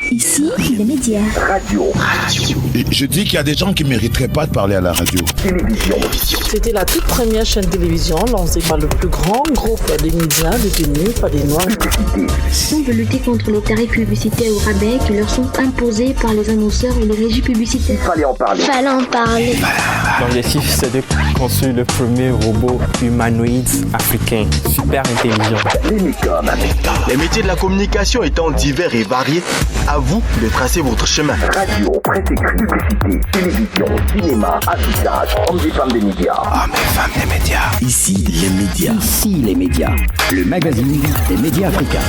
Ici, les médias. Radio. Et je dis qu'il y a des gens qui ne mériteraient pas de parler à la radio. Télévision. C'était la toute première chaîne télévision lancée par le plus grand groupe des médias détenus par des Noirs. On veut lutter contre les tarifs publicitaires au rabais qui leur sont imposés par les annonceurs et les régies publicitaires. Fallait en parler. L'objectif, c'est de construire le premier robot humanoïde africain, super intelligent. Les métiers de la communication étant divers et variés, à vous de tracer votre chemin. Radio, presse écrite, publicité, télévision, cinéma, affichage, hommes et femmes des médias. Hommes et femmes des médias. Ici les médias. Ici les médias. Le magazine des médias africains.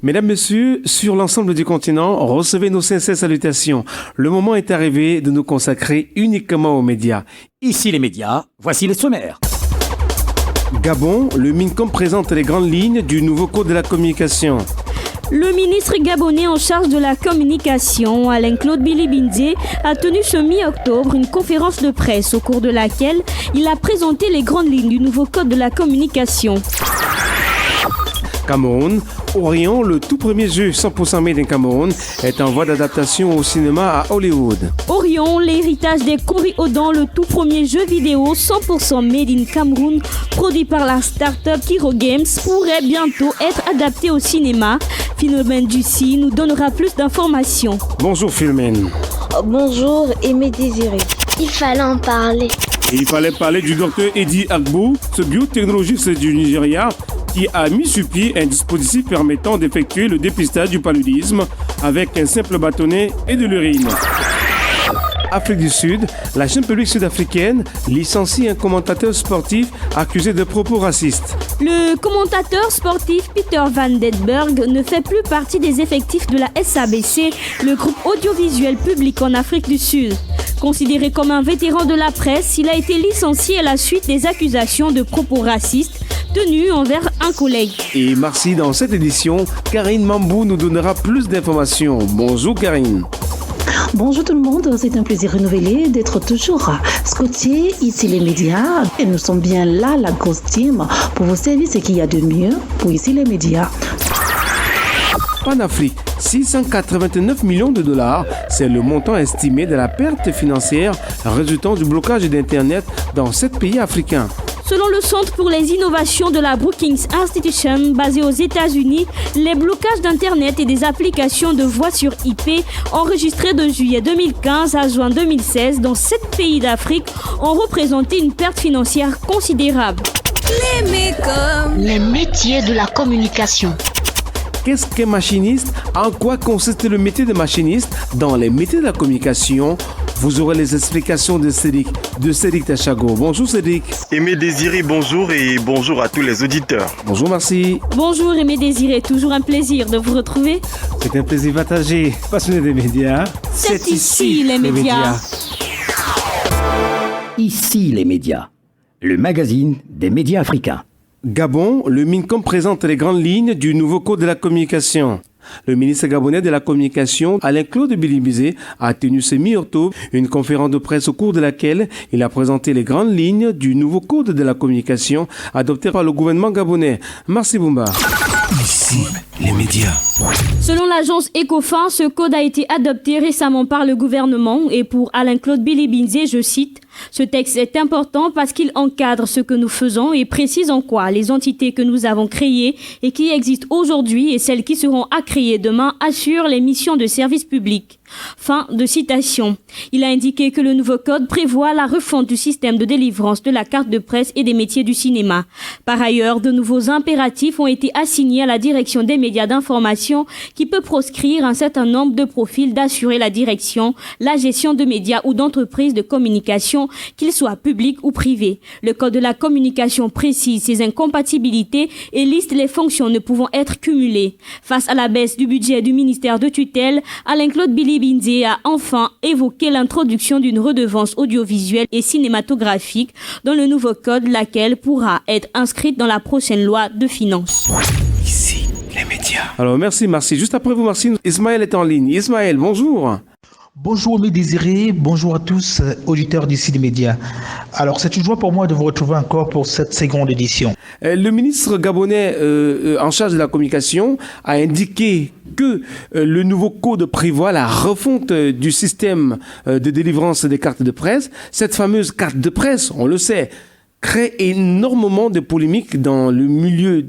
Mesdames, Messieurs, sur l'ensemble du continent, recevez nos sincères salutations. Le moment est arrivé de nous consacrer uniquement aux médias. Ici les médias, voici les sommaires. Gabon, le MINCOM présente les grandes lignes du nouveau code de la communication. Le ministre gabonais en charge de la communication, Alain-Claude Bilibinze, a tenu ce mi-octobre une conférence de presse au cours de laquelle il a présenté les grandes lignes du nouveau code de la communication. Cameroun, Orion, le tout premier jeu 100% made in Cameroun, est en voie d'adaptation au cinéma à Hollywood. Orion, l'héritage des Coriodan, le tout premier jeu vidéo 100% made in Cameroun, produit par la start-up Kiro Games, pourrait bientôt être adapté au cinéma. Philomène Ducy nous donnera plus d'informations. Bonjour Philomène. Bonjour Aimé Désiré. Il fallait en parler. Et il fallait parler du docteur Eddie Agbo, ce biotechnologiste du Nigeria, qui a mis sur pied un dispositif permettant d'effectuer le dépistage du paludisme avec un simple bâtonnet et de l'urine. Afrique du Sud, la chaîne publique sud-africaine licencie un commentateur sportif accusé de propos racistes. Le commentateur sportif Peter Van Denberg ne fait plus partie des effectifs de la SABC, le groupe audiovisuel public en Afrique du Sud. Considéré comme un vétéran de la presse, il a été licencié à la suite des accusations de propos racistes tenues envers un collègue. Et merci, dans cette édition, Karine Mambou nous donnera plus d'informations. Bonjour Karine. Bonjour tout le monde, c'est un plaisir renouvelé d'être toujours scotché ici les médias. Et nous sommes bien là, la grosse team, pour vous servir ce qu'il y a de mieux pour ici les médias. Panafrique, 689 millions de dollars, c'est le montant estimé de la perte financière résultant du blocage d'Internet dans 7 pays africains. Selon le Centre pour les innovations de la Brookings Institution, basé aux États-Unis, les blocages d'Internet et des applications de voix sur IP enregistrés de juillet 2015 à juin 2016 dans 7 pays d'Afrique ont représenté une perte financière considérable. Les métiers de la communication. Qu'est-ce qu'un machiniste? En quoi consiste le métier de machiniste dans les métiers de la communication? Vous aurez les explications de Cédric Tachago. Bonjour Cédric. Aimé Désiré, bonjour et bonjour à tous les auditeurs. Bonjour, merci. Bonjour Aimé Désiré, toujours un plaisir de vous retrouver. C'est un plaisir partagé. Passionné des médias. C'est ici les médias. Ici les médias. Le magazine des médias africains. Gabon, le MINCOM présente les grandes lignes du nouveau code de la communication. Le ministre gabonais de la communication, Alain-Claude Bilibinze, a tenu ce mi-octobre une conférence de presse au cours de laquelle il a présenté les grandes lignes du nouveau code de la communication adopté par le gouvernement gabonais. Merci Boumba. Ici, les médias. Selon l'agence Ecofin, ce code a été adopté récemment par le gouvernement et pour Alain-Claude Bilibinze, je cite, « Ce texte est important parce qu'il encadre ce que nous faisons et précise en quoi les entités que nous avons créées et qui existent aujourd'hui et celles qui seront à créer demain assurent les missions de service public. » Fin de citation. Il a indiqué que le nouveau code prévoit la refonte du système de délivrance de la carte de presse et des métiers du cinéma. Par ailleurs, de nouveaux impératifs ont été assignés à la direction des médias d'information qui peut proscrire un certain nombre de profils d'assurer la direction, la gestion de médias ou d'entreprises de communication, qu'ils soient publics ou privés. Le code de la communication précise ces incompatibilités et liste les fonctions ne pouvant être cumulées. Face à la baisse du budget du ministère de tutelle, Alain-Claude Bilibinze a enfin évoqué l'introduction d'une redevance audiovisuelle et cinématographique dans le nouveau code, laquelle pourra être inscrite dans la prochaine loi de finances. Ici, les médias. Alors merci. Juste après vous, merci. Ismaël est en ligne. Ismaël, bonjour. Bonjour mes désirés, bonjour à tous auditeurs d'ici les médias. Alors c'est une joie pour moi de vous retrouver encore pour cette seconde édition. Le ministre gabonais en charge de la communication a indiqué que le nouveau code prévoit la refonte du système de délivrance des cartes de presse. Cette fameuse carte de presse, on le sait, crée énormément de polémiques dans le milieu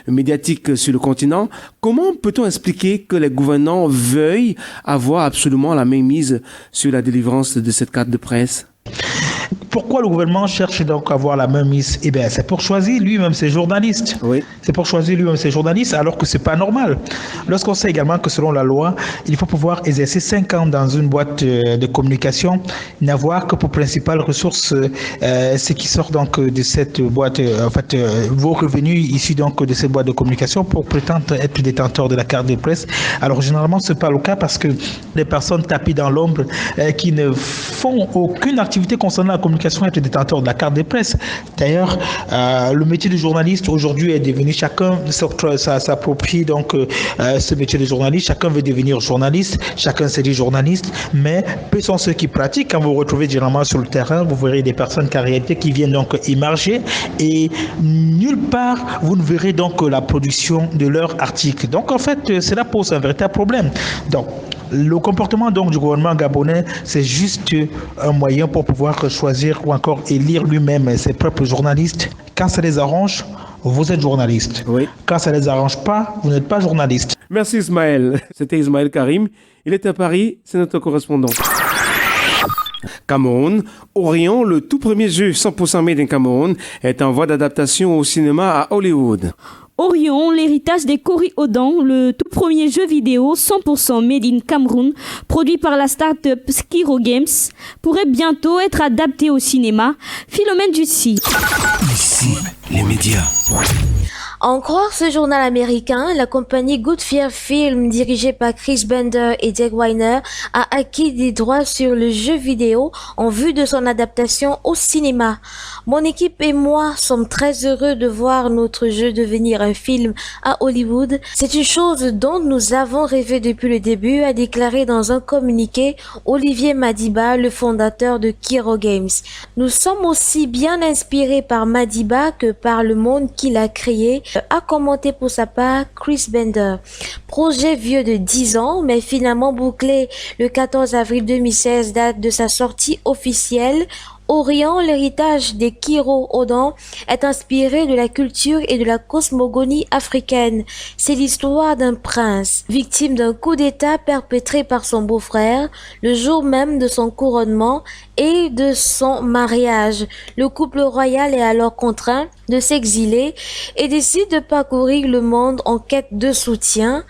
médiatique sur le continent. Comment peut-on expliquer que les gouvernants veuillent avoir absolument la mainmise sur la délivrance de cette carte de presse ? Pourquoi le gouvernement cherche donc à avoir la même mise ? Eh bien, c'est pour choisir lui-même ses journalistes. Oui. C'est pour choisir lui-même ses journalistes, alors que c'est pas normal. Lorsqu'on sait également que selon la loi, il faut pouvoir exercer 5 ans dans une boîte de communication, n'avoir que pour principale ressource ce qui sort donc de cette boîte, vos revenus issus donc de cette boîte de communication pour prétendre être détenteur de la carte de presse. Alors généralement, c'est pas le cas parce que les personnes tapis dans l'ombre qui ne font aucune activité concernant la communication être détenteur de la carte de presse. D'ailleurs, le métier de journaliste aujourd'hui est devenu, chacun s'approprie donc ce métier de journaliste, chacun veut devenir journaliste, chacun se dit journaliste, mais peu sont ceux qui pratiquent. Quand vous vous retrouvez généralement sur le terrain, vous verrez des personnes qui viennent donc émarger et nulle part vous ne verrez donc la production de leurs articles. Donc en fait, cela pose un véritable problème. Donc le comportement donc du gouvernement gabonais, c'est juste un moyen pour pouvoir choisir ou encore élire lui-même ses propres journalistes. Quand ça les arrange, vous êtes journaliste. Oui. Quand ça les arrange pas, vous n'êtes pas journaliste. Merci Ismaël. C'était Ismaël Karim. Il est à Paris, c'est notre correspondant. Cameroun, Orion, le tout premier jeu 100% made in Cameroun, est en voie d'adaptation au cinéma à Hollywood. Orion, l'héritage des Coriodan, le tout premier jeu vidéo 100% made in Cameroun, produit par la start-up Skiro Games, pourrait bientôt être adapté au cinéma. Philomène Jussi. Ici, les médias. À en croire ce journal américain, la compagnie Good Fear Film, dirigée par Chris Bender et Jack Weiner, a acquis des droits sur le jeu vidéo en vue de son adaptation au cinéma. Mon équipe et moi sommes très heureux de voir notre jeu devenir un film à Hollywood. C'est une chose dont nous avons rêvé depuis le début, a déclaré dans un communiqué Olivier Madiba, le fondateur de Skiro Games. Nous sommes aussi bien inspirés par Madiba que par le monde qu'il a créé, a commenté pour sa part Chris Bender. Projet vieux de 10 ans, mais finalement bouclé le 14 avril 2016, date de sa sortie officielle. Orion, l'héritage des Coriodan, est inspiré de la culture et de la cosmogonie africaine. C'est l'histoire d'un prince, victime d'un coup d'État perpétré par son beau-frère, le jour même de son couronnement et de son mariage. Le couple royal est alors contraint de s'exiler et décide de parcourir le monde en quête de soutien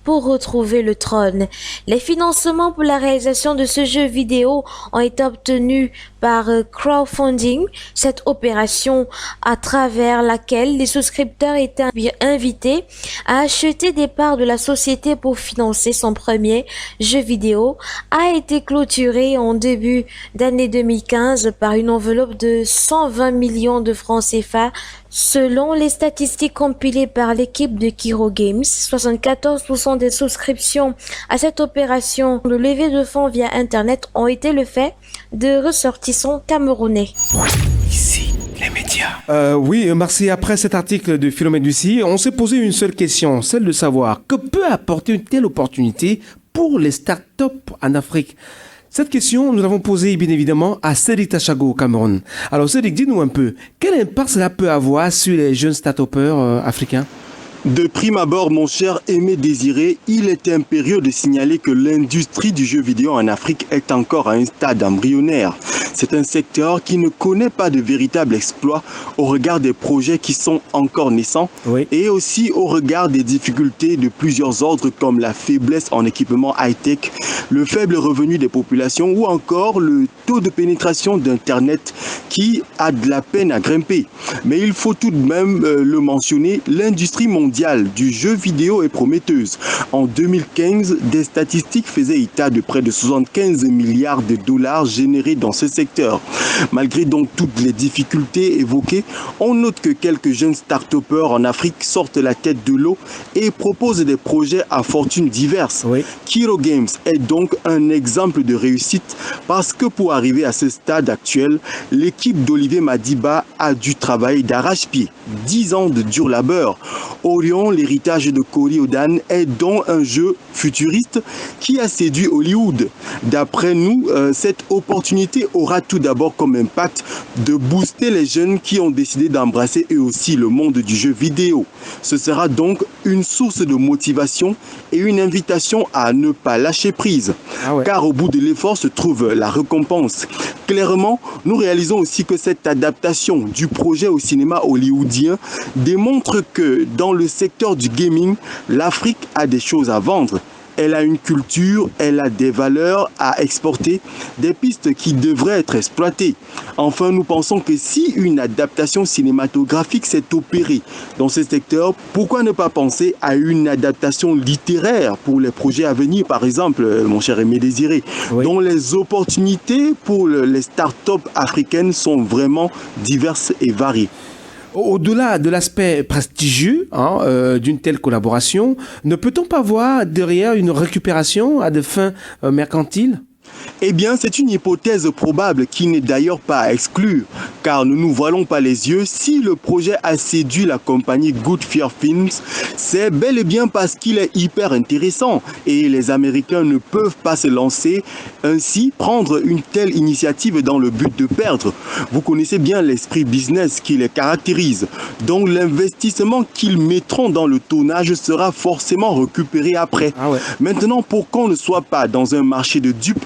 pour retrouver le trône. Les financements pour la réalisation de ce jeu vidéo ont été obtenus par crowdfunding, cette opération à travers laquelle les souscripteurs étaient invités à acheter des parts de la société pour financer son premier jeu vidéo, a été clôturée en début d'année 2015 par une enveloppe de 120 millions de francs CFA. Selon les statistiques compilées par l'équipe de Skiro Games, 74% des souscriptions à cette opération de levée de fonds via Internet ont été le fait de ressortissants camerounais. Ici, les médias. Oui, merci. Après cet article de Philomène Dussi, on s'est posé une seule question, celle de savoir que peut apporter une telle opportunité pour les startups en Afrique. Cette question, nous l'avons posée bien évidemment à Cédric Tachago au Cameroun. Alors Cédric, dis-nous un peu, quel impact cela peut avoir sur les jeunes start-upers africains ? De prime abord, mon cher Aimé Désiré, il est impérieux de signaler que l'industrie du jeu vidéo en Afrique est encore à un stade embryonnaire. C'est un secteur qui ne connaît pas de véritable exploit au regard des projets qui sont encore naissants, oui, et aussi au regard des difficultés de plusieurs ordres comme la faiblesse en équipement high-tech, le faible revenu des populations ou encore le taux de pénétration d'Internet qui a de la peine à grimper. Mais il faut tout de même le mentionner, l'industrie mondiale mondiale du jeu vidéo est prometteuse. En 2015, des statistiques faisaient état de près de 75 milliards de dollars générés dans ce secteur. Malgré donc toutes les difficultés évoquées, on note que quelques jeunes start-upers en Afrique sortent la tête de l'eau et proposent des projets à fortune diverses. Kiro Games est donc un exemple de réussite parce que pour arriver à ce stade actuel, l'équipe d'Olivier Madiba a dû travailler d'arrache-pied. 10 ans de dur labeur. Orion, l'héritage de Cory Odan, est donc un jeu futuriste qui a séduit Hollywood. D'après nous, cette opportunité aura tout d'abord comme impact de booster les jeunes qui ont décidé d'embrasser eux aussi le monde du jeu vidéo. Ce sera donc une source de motivation et une invitation à ne pas lâcher prise. Car au bout de l'effort se trouve la récompense. Clairement, nous réalisons aussi que cette adaptation du projet au cinéma hollywoodien démontre que dans le secteur du gaming, l'Afrique a des choses à vendre. Elle a une culture, elle a des valeurs à exporter, des pistes qui devraient être exploitées. Enfin, nous pensons que si une adaptation cinématographique s'est opérée dans ce secteur, pourquoi ne pas penser à une adaptation littéraire pour les projets à venir, par exemple, mon cher Aimé Désiré, dont les opportunités pour les start-up africaines sont vraiment diverses et variées. Au-delà de l'aspect prestigieux d'une telle collaboration, ne peut-on pas voir derrière une récupération à des fins mercantiles ? Eh bien, c'est une hypothèse probable qui n'est d'ailleurs pas à exclure, car ne nous voilons pas les yeux, si le projet a séduit la compagnie Good Fear Films, c'est bel et bien parce qu'il est hyper intéressant et les Américains ne peuvent pas se lancer ainsi, prendre une telle initiative dans le but de perdre. Vous connaissez bien l'esprit business qui les caractérise, donc l'investissement qu'ils mettront dans le tournage sera forcément récupéré après. Maintenant, pour qu'on ne soit pas dans un marché de dupes,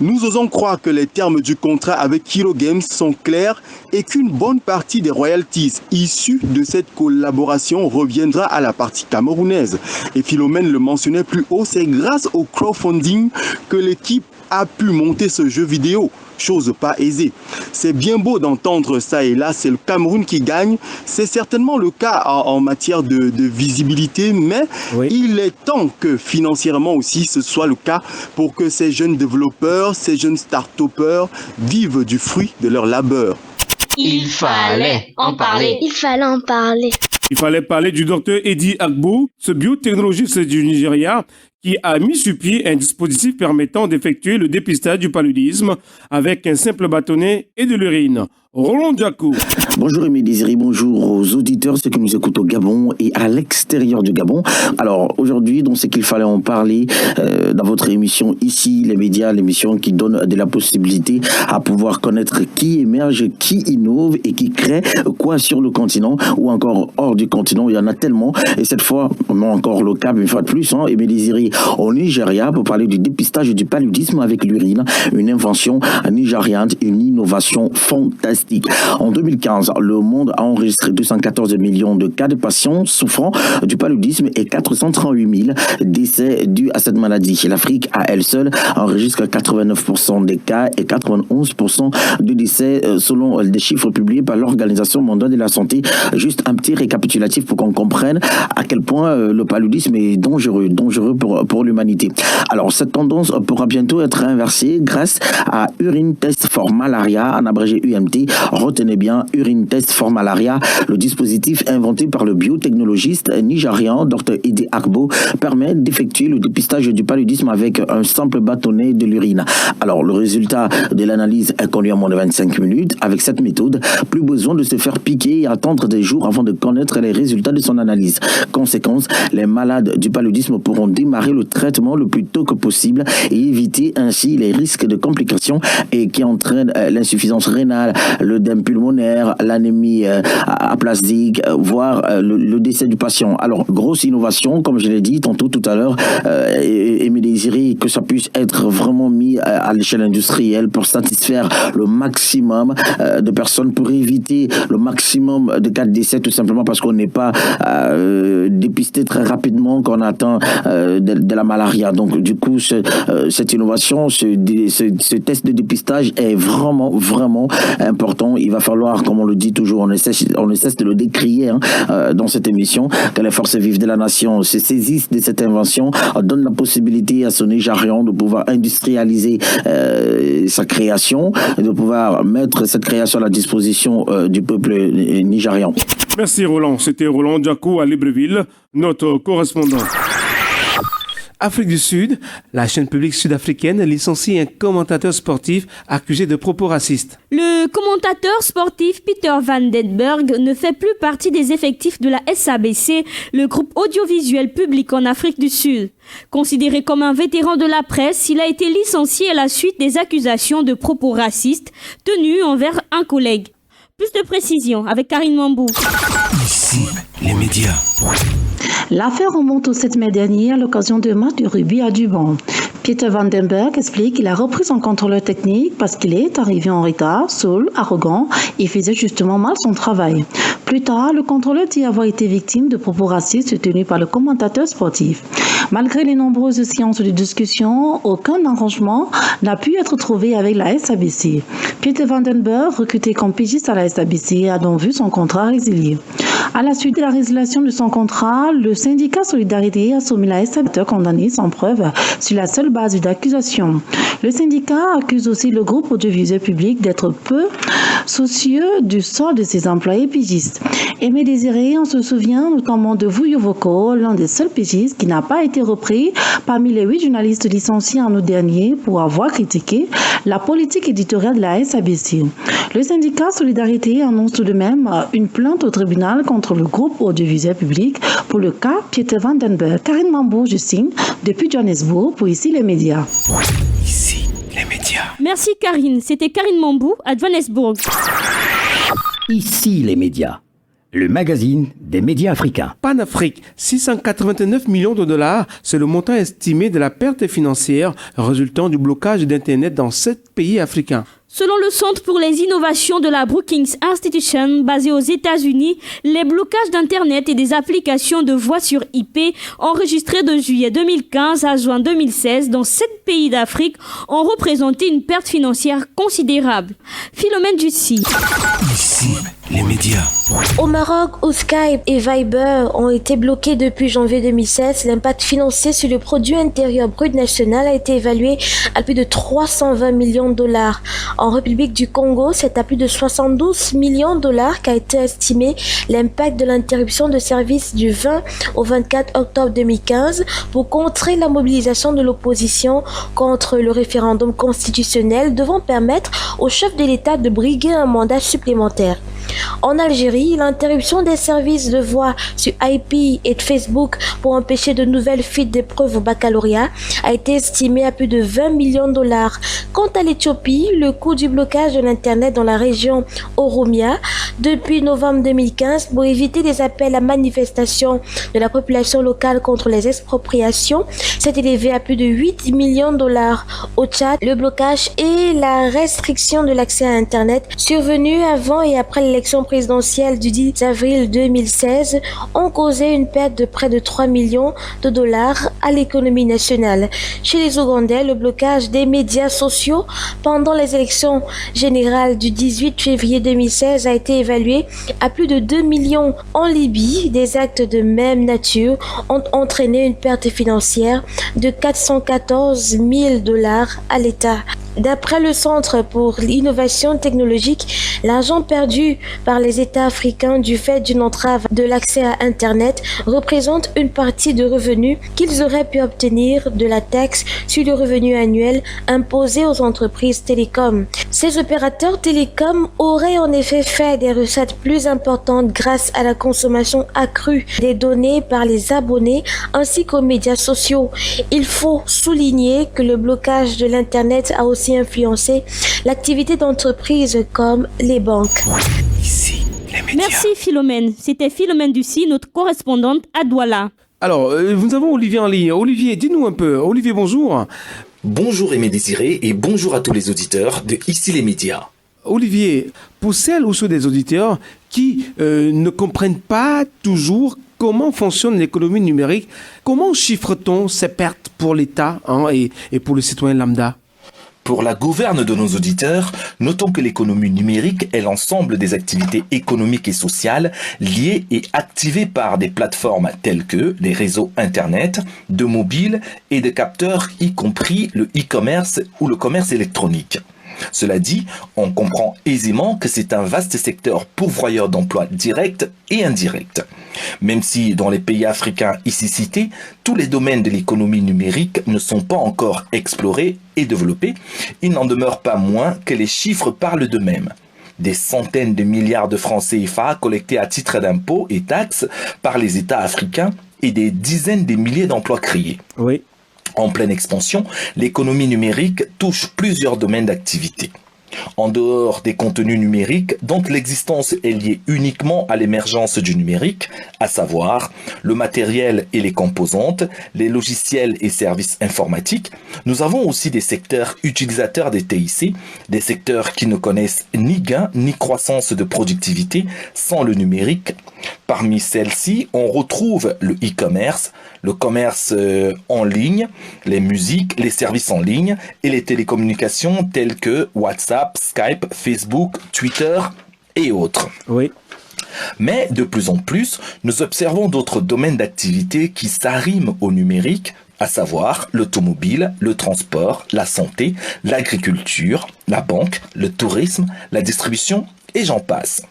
nous osons croire que les termes du contrat avec Kiro Games sont clairs et qu'une bonne partie des royalties issues de cette collaboration reviendra à la partie camerounaise. Et Philomène le mentionnait plus haut, c'est grâce au crowdfunding que l'équipe a pu monter ce jeu vidéo. Chose pas aisée. C'est bien beau d'entendre ça et là, c'est le Cameroun qui gagne. C'est certainement le cas en matière de visibilité, mais il est temps que financièrement aussi ce soit le cas pour que ces jeunes développeurs, ces jeunes start-upers vivent du fruit de leur labeur. Il fallait en parler. Il fallait en parler. Il fallait parler du docteur Eddie Agbou, ce biotechnologiste du Nigeria, qui a mis sur pied un dispositif permettant d'effectuer le dépistage du paludisme avec un simple bâtonnet et de l'urine. Roland Diakou. Bonjour Aimé Désiré, bonjour aux auditeurs, ceux qui nous écoutent au Gabon et à l'extérieur du Gabon. Alors aujourd'hui, donc c'est qu'il fallait en parler dans votre émission ici, les médias, l'émission qui donne de la possibilité à pouvoir connaître qui émerge, qui innove et qui crée quoi sur le continent ou encore hors du continent. Il y en a tellement et cette fois, encore le cap une fois de plus, Aimé Désiré au Nigeria pour parler du dépistage du paludisme avec l'urine, une invention nigériane, une innovation fantastique. En 2015, le monde a enregistré 214 millions de cas de patients souffrant du paludisme et 438 000 décès dus à cette maladie. L'Afrique, à elle seule, enregistre 89% des cas et 91% de décès selon des chiffres publiés par l'Organisation mondiale de la santé. Juste un petit récapitulatif pour qu'on comprenne à quel point le paludisme est dangereux pour l'humanité. Alors, cette tendance pourra bientôt être inversée grâce à Urine Test for Malaria, en abrégé UMT. Retenez bien, Urine Test for Malaria, le dispositif inventé par le biotechnologiste nigérian Dr Eddie Agbou permet d'effectuer le dépistage du paludisme avec un simple bâtonnet de l'urine. Alors, le résultat de l'analyse est connu en moins de 25 minutes. Avec cette méthode, plus besoin de se faire piquer et attendre des jours avant de connaître les résultats de son analyse. Conséquence, les malades du paludisme pourront démarrer le traitement le plus tôt que possible et éviter ainsi les risques de complications et qui entraînent l'insuffisance rénale, l'œdème pulmonaire, l'anémie aplastique, voire le décès du patient. Alors, grosse innovation, comme je l'ai dit tantôt tout à l'heure, et me désirer que ça puisse être vraiment mis à l'échelle industrielle pour satisfaire le maximum de personnes, pour éviter le maximum de cas de décès, tout simplement parce qu'on n'est pas dépisté très rapidement quand on atteint de la malaria. Donc, du coup, cette innovation, ce test de dépistage est vraiment important. Il va falloir, comme on le dit toujours, on ne cesse de le décrier dans cette émission, que les forces vives de la nation se saisissent de cette invention, donnent la possibilité à son Nigérian de pouvoir industrialiser sa création et de pouvoir mettre cette création à la disposition du peuple nigérian. Merci Roland. C'était Roland Diakou à Libreville, notre correspondant. Afrique du Sud, la chaîne publique sud-africaine licencie un commentateur sportif accusé de propos racistes. Le commentateur sportif Peter Van den Berg ne fait plus partie des effectifs de la SABC, le groupe audiovisuel public en Afrique du Sud. Considéré comme un vétéran de la presse, il a été licencié à la suite des accusations de propos racistes tenues envers un collègue. Plus de précisions avec Karine Mambou. Ici, les médias. L'affaire remonte au 7 mai dernier à l'occasion d'un match de rugby à Duban. Peter Van den Berg explique qu'il a repris son contrôleur technique parce qu'il est arrivé en retard, saoul, arrogant et faisait justement mal son travail. Plus tard, le contrôleur dit avoir été victime de propos racistes tenus par le commentateur sportif. Malgré les nombreuses séances de discussion, aucun arrangement n'a pu être trouvé avec la SABC. Peter Van den Berg, recruté comme pigiste à la SABC, a donc vu son contrat résilié. À la suite de la résiliation de son contrat, le syndicat Solidarité a soumis la SABC condamnée sans preuve sur la seule base d'accusation. Le syndicat accuse aussi le groupe audiovisuel public d'être peu soucieux du sort de ses employés pigistes. Aimé Désiré, on se souvient notamment de Vuyo Voko, l'un des seuls pigistes qui n'a pas été repris parmi les 8 journalistes licenciés en août dernier pour avoir critiqué la politique éditoriale de la SABC. Le syndicat Solidarité annonce tout de même une plainte au tribunal contre le groupe audiovisuel public pour le cas Peter Van den Berg. Karine Mambou, je signe, depuis Johannesburg pour Ici les médias. Ici les médias. Merci Karine, c'était Karine Mambou à Johannesburg. Ici les médias. Le magazine des médias africains. Panafrique, 689 millions de dollars, c'est le montant estimé de la perte financière résultant du blocage d'Internet dans 7 pays africains. Selon le Centre pour les innovations de la Brookings Institution, basé aux États-Unis, les blocages d'Internet et des applications de voix sur IP enregistrés de juillet 2015 à juin 2016 dans 7 pays d'Afrique ont représenté une perte financière considérable. Philomène Dussi. Ici, les médias. Au Maroc, où Skype et Viber ont été bloqués depuis janvier 2016, l'impact financier sur le produit intérieur brut national a été évalué à plus de 320 millions de dollars. En République du Congo, c'est à plus de 72 millions de dollars qu'a été estimé l'impact de l'interruption de service du 20 au 24 octobre 2015 pour contrer la mobilisation de l'opposition contre le référendum constitutionnel devant permettre au chef de l'État de briguer un mandat supplémentaire. En Algérie, l'interruption des services de voix sur IP et de Facebook pour empêcher de nouvelles fuites d'épreuves au baccalauréat a été estimée à plus de 20 millions de dollars. Quant à l'Éthiopie, le coût du blocage de l'Internet dans la région Oromia depuis novembre 2015 pour éviter les appels à manifestation de la population locale contre les expropriations s'est élevé à plus de 8 millions de dollars. Au Tchad, le blocage et la restriction de l'accès à Internet survenus avant et après l'élection présidentielle du 10 avril 2016 ont causé une perte de près de 3 millions de dollars à l'économie nationale. Chez les Ougandais, le blocage des médias sociaux pendant les élections générales du 18 février 2016 a été évalué à plus de 2 millions. En Libye, des actes de même nature ont entraîné une perte financière de 414 000 dollars à l'État. D'après le Centre pour l'innovation technologique, l'argent perdu par les États africains du fait d'une entrave de l'accès à Internet représente une partie de revenus qu'ils auraient pu obtenir de la taxe sur le revenu annuel imposée aux entreprises télécoms. Ces opérateurs télécoms auraient en effet fait des recettes plus importantes grâce à la consommation accrue des données par les abonnés ainsi qu'aux médias sociaux. Il faut souligner que le blocage de l'Internet a aussi influencé l'activité d'entreprises comme les banques. Ici, les médias. Merci Philomène. C'était Philomène Dussi, notre correspondante à Douala. Alors, nous avons Olivier en ligne. Olivier, dis-nous un peu. Olivier, bonjour. Bonjour Aimé Désiré et bonjour à tous les auditeurs de Ici les médias. Olivier, pour celles ou ceux des auditeurs qui ne comprennent pas toujours comment fonctionne l'économie numérique, comment chiffre-t-on ces pertes pour l'État et pour le citoyen lambda ? Pour la gouverne de nos auditeurs, notons que l'économie numérique est l'ensemble des activités économiques et sociales liées et activées par des plateformes telles que les réseaux Internet, de mobile et de capteurs, y compris le e-commerce ou le commerce électronique. Cela dit, on comprend aisément que c'est un vaste secteur pourvoyeur d'emplois directs et indirects. Même si dans les pays africains ici cités, tous les domaines de l'économie numérique ne sont pas encore explorés et développés, il n'en demeure pas moins que les chiffres parlent d'eux-mêmes. Des centaines de milliards de francs CFA collectés à titre d'impôts et taxes par les États africains et des dizaines de milliers d'emplois créés. Oui. En pleine expansion, l'économie numérique touche plusieurs domaines d'activité. En dehors des contenus numériques dont l'existence est liée uniquement à l'émergence du numérique, à savoir le matériel et les composantes, les logiciels et services informatiques, nous avons aussi des secteurs utilisateurs des TIC, des secteurs qui ne connaissent ni gain ni croissance de productivité sans le numérique. Parmi celles-ci, on retrouve le e-commerce, le commerce en ligne, les musiques, les services en ligne et les télécommunications telles que WhatsApp, Skype, Facebook, Twitter et autres. Oui. Mais de plus en plus, nous observons d'autres domaines d'activité qui s'arriment au numérique, à savoir l'automobile, le transport, la santé, l'agriculture, la banque, le tourisme, la distribution et j'en passe.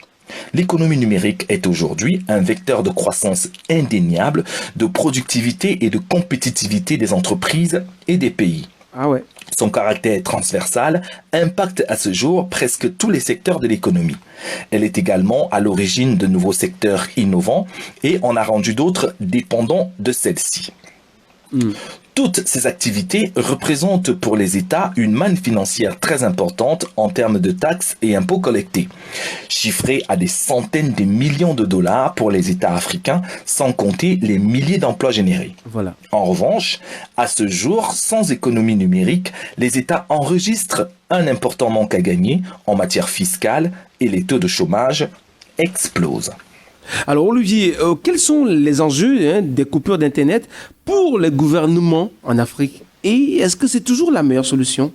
L'économie numérique est aujourd'hui un vecteur de croissance indéniable, de productivité et de compétitivité des entreprises et des pays. Ah ouais. Son caractère transversal impacte à ce jour presque tous les secteurs de l'économie. Elle est également à l'origine de nouveaux secteurs innovants et en a rendu d'autres dépendants de celle-ci. Toutes ces activités représentent pour les États une manne financière très importante en termes de taxes et impôts collectés, chiffrés à des centaines de millions de dollars pour les États africains, sans compter les milliers d'emplois générés. Voilà. En revanche, à ce jour, sans économie numérique, les États enregistrent un important manque à gagner en matière fiscale et les taux de chômage explosent. Alors Olivier, quels sont les enjeux des coupures d'Internet pour les gouvernements en Afrique? Et est-ce que c'est toujours la meilleure solution?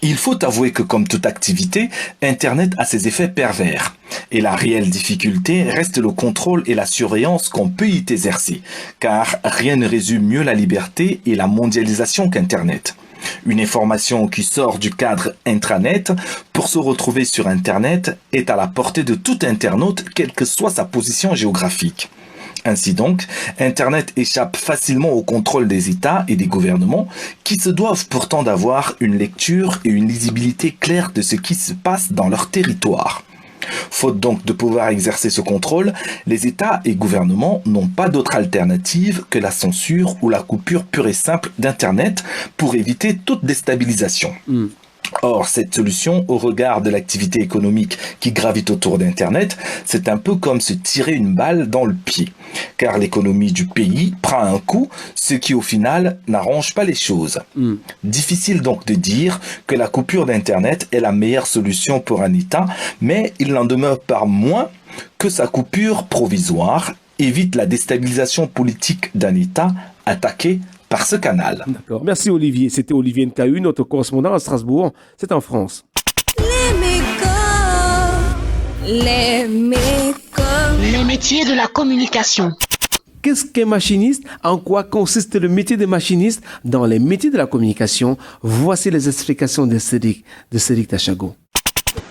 Il faut avouer que comme toute activité, Internet a ses effets pervers. Et la réelle difficulté reste le contrôle et la surveillance qu'on peut y exercer. Car rien ne résume mieux la liberté et la mondialisation qu'Internet. Une information qui sort du cadre intranet pour se retrouver sur Internet est à la portée de tout internaute, quelle que soit sa position géographique. Ainsi donc, Internet échappe facilement au contrôle des États et des gouvernements qui se doivent pourtant d'avoir une lecture et une lisibilité claire de ce qui se passe dans leur territoire. Faute donc de pouvoir exercer ce contrôle, les États et gouvernements n'ont pas d'autre alternative que la censure ou la coupure pure et simple d'Internet pour éviter toute déstabilisation. Or, cette solution, au regard de l'activité économique qui gravite autour d'Internet, c'est un peu comme se tirer une balle dans le pied. Car l'économie du pays prend un coup, ce qui au final n'arrange pas les choses. Difficile donc de dire que la coupure d'Internet est la meilleure solution pour un État, mais il n'en demeure pas moins que sa coupure provisoire évite la déstabilisation politique d'un État attaqué par ce canal. D'accord. Merci Olivier. C'était Olivier Nkahu, notre correspondant à Strasbourg. C'est en France. Les métiers de la communication. Qu'est-ce qu'un machiniste? En quoi consiste le métier de machiniste dans les métiers de la communication? Voici les explications de Cédric Tachago.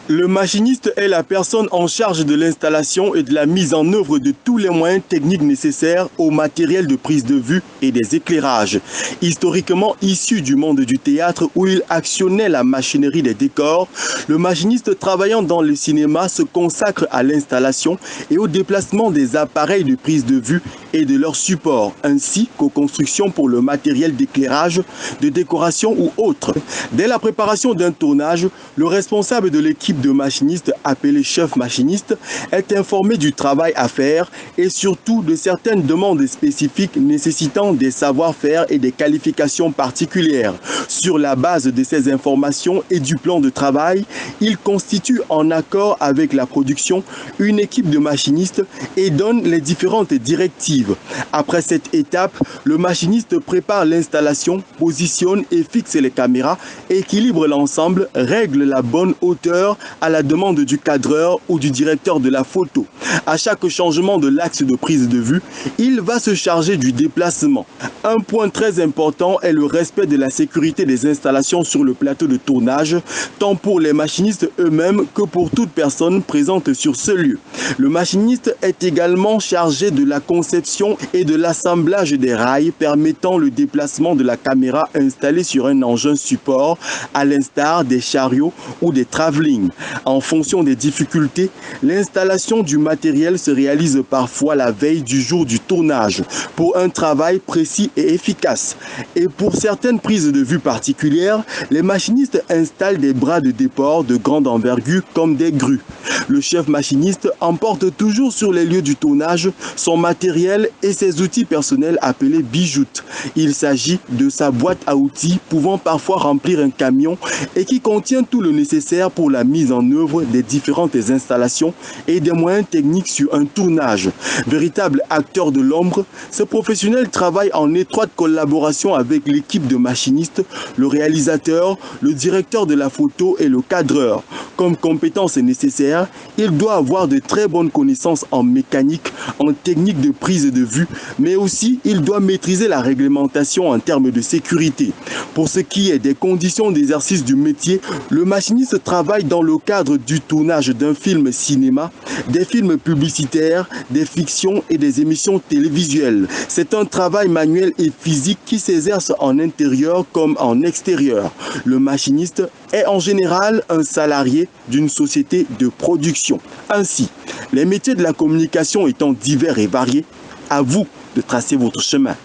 Le machiniste est la personne en charge de l'installation et de la mise en œuvre de tous les moyens techniques nécessaires au matériel de prise de vue et des éclairages. Historiquement issu du monde du théâtre où il actionnait la machinerie des décors, le machiniste travaillant dans le cinéma se consacre à l'installation et au déplacement des appareils de prise de vue et de leurs supports, ainsi qu'aux constructions pour le matériel d'éclairage, de décoration ou autre. Dès la préparation d'un tournage, le responsable de l'équipe de machinistes, appelé chef machiniste, est informé du travail à faire et surtout de certaines demandes spécifiques nécessitant des savoir-faire et des qualifications particulières. Sur la base de ces informations et du plan de travail, il constitue en accord avec la production une équipe de machinistes et donne les différentes directives arrive. Après cette étape, le machiniste prépare l'installation, positionne et fixe les caméras, équilibre l'ensemble, règle la bonne hauteur à la demande du cadreur ou du directeur de la photo. À chaque changement de l'axe de prise de vue, il va se charger du déplacement. Un point très important est le respect de la sécurité des installations sur le plateau de tournage, tant pour les machinistes eux-mêmes que pour toute personne présente sur ce lieu. Le machiniste est également chargé de la conception et de l'assemblage des rails permettant le déplacement de la caméra installée sur un engin support, à l'instar des chariots ou des travelling. En fonction des difficultés, l'installation du matériel se réalise parfois la veille du jour du tournage pour un travail précis et efficace. Et pour certaines prises de vue particulières, les machinistes installent des bras de déport de grande envergure comme des grues. Le chef machiniste emporte toujours sur les lieux du tournage son matériel et ses outils personnels appelés bijoutes. Il s'agit de sa boîte à outils pouvant parfois remplir un camion et qui contient tout le nécessaire pour la mise en œuvre des différentes installations et des moyens techniques sur un tournage. Véritable acteur de l'ombre, ce professionnel travaille en étroite collaboration avec l'équipe de machinistes, le réalisateur, le directeur de la photo et le cadreur. Comme compétence nécessaire, il doit avoir de très bonnes connaissances en mécanique, en technique de prise de vue, mais aussi il doit maîtriser la réglementation en termes de sécurité. Pour ce qui est des conditions d'exercice du métier, le machiniste travaille dans le cadre du tournage d'un film cinéma, des films publicitaires, des fictions et des émissions télévisuelles. C'est un travail manuel et physique qui s'exerce en intérieur comme en extérieur. Le machiniste est en général un salarié d'une société de production. Ainsi, les métiers de la communication étant divers et variés, à vous de tracer votre chemin.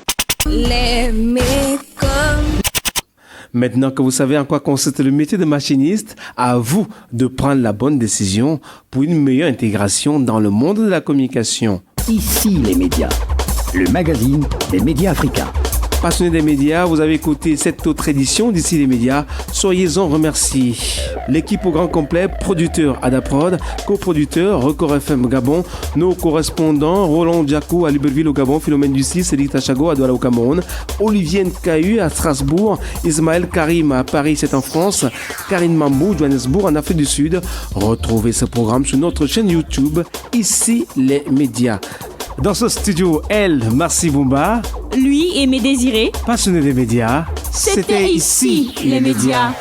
Les Maintenant que vous savez en quoi consiste le métier de machiniste, à vous de prendre la bonne décision pour une meilleure intégration dans le monde de la communication. Ici les médias, le magazine des médias africains. Passionnés des médias, vous avez écouté cette autre édition d'Ici les médias. Soyez-en remerciés. L'équipe au grand complet, producteur Adaprod, coproducteur Record FM Gabon, nos correspondants Roland Diakou à Libreville au Gabon, Philomène Dussi, Cédric Tachago à Douala au Cameroun, Olivier Nkayu à Strasbourg, Ismaël Karim à Paris, c'est en France, Karine Mambou, Johannesburg en Afrique du Sud. Retrouvez ce programme sur notre chaîne YouTube, Ici les médias. Dans ce studio, elle, Marcy Boumba. Lui, Aimé Désiré. Passionné des médias. C'était ici les médias.